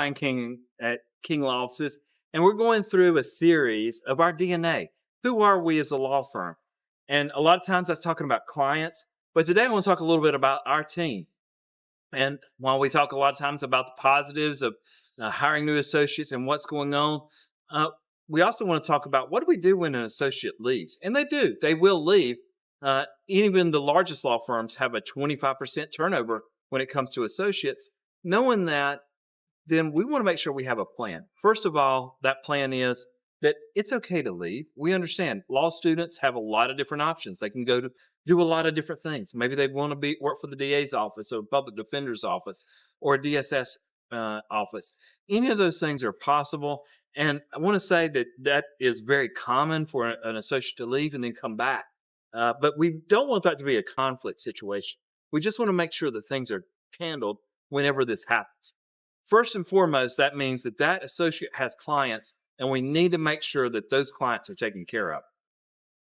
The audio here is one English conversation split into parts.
Brian King at King Law Offices, and we're going through a series of our DNA. Who are we as a law firm? And a lot of times that's talking about clients, but today I want to talk a little bit about our team. And while we talk a lot of times about the positives of hiring new associates and what's going on, uh, we also want to talk about what do we do when an associate leaves? And they do, they will leave. Even the largest law firms have a 25% turnover when it comes to associates. Knowing that, then we want to make sure we have a plan. First of all, that plan is that it's okay to leave. We understand law students have a lot of different options. They can go to do a lot of different things. Maybe they want to work for the DA's office or public defender's office or a DSS office. Any of those things are possible. And I want to say that that is very common for an associate to leave and then come back. But we don't want that to be a conflict situation. We just want to make sure that things are handled whenever this happens. First and foremost, that means that that associate has clients, and we need to make sure that those clients are taken care of.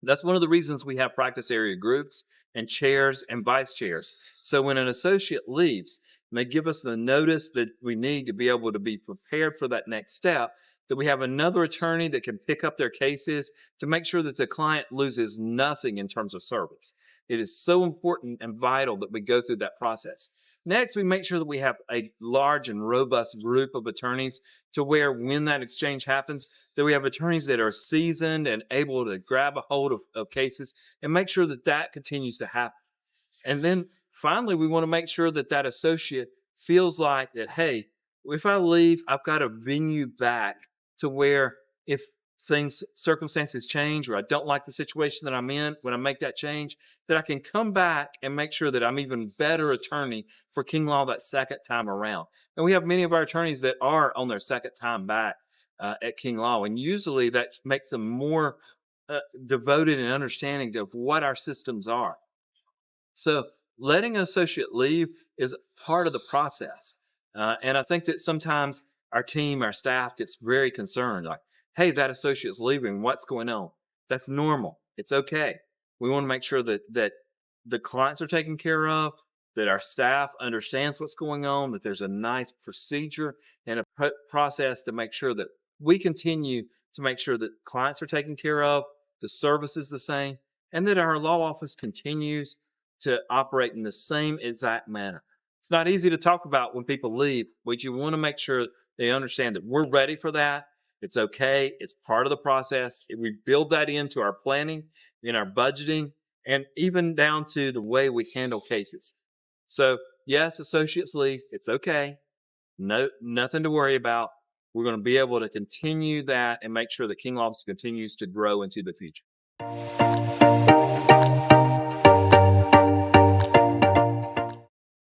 That's one of the reasons we have practice area groups and chairs and vice chairs. So when an associate leaves, and they give us the notice that we need to be able to be prepared for that next step, that we have another attorney that can pick up their cases to make sure that the client loses nothing in terms of service. It is so important and vital that we go through that process. Next, we make sure that we have a large and robust group of attorneys to where when that exchange happens, that we have attorneys that are seasoned and able to grab a hold of cases and make sure that that continues to happen. And then finally, we want to make sure that that associate feels like that, hey, if I leave, I've got a venue back to where if circumstances change, or I don't like the situation that I'm in, when I make that change, that I can come back and make sure that I'm even better attorney for King Law that second time around. And we have many of our attorneys that are on their second time back at King Law. And usually that makes them more devoted and understanding of what our systems are. So letting an associate leave is part of the process. And I think that sometimes our team, our staff gets very concerned, like, hey, that associate's leaving. What's going on? That's normal. It's okay. We want to make sure that the clients are taken care of, that our staff understands what's going on, that there's a nice procedure and a process to make sure that we continue to make sure that clients are taken care of, the service is the same, and that our law office continues to operate in the same exact manner. It's not easy to talk about when people leave, but you want to make sure they understand that we're ready for that. It's okay. It's part of the process. We build that into our planning, in our budgeting, and even down to the way we handle cases. So yes, associates leave. It's okay. No, nothing to worry about. We're going to be able to continue that and make sure that King Law Office continues to grow into the future.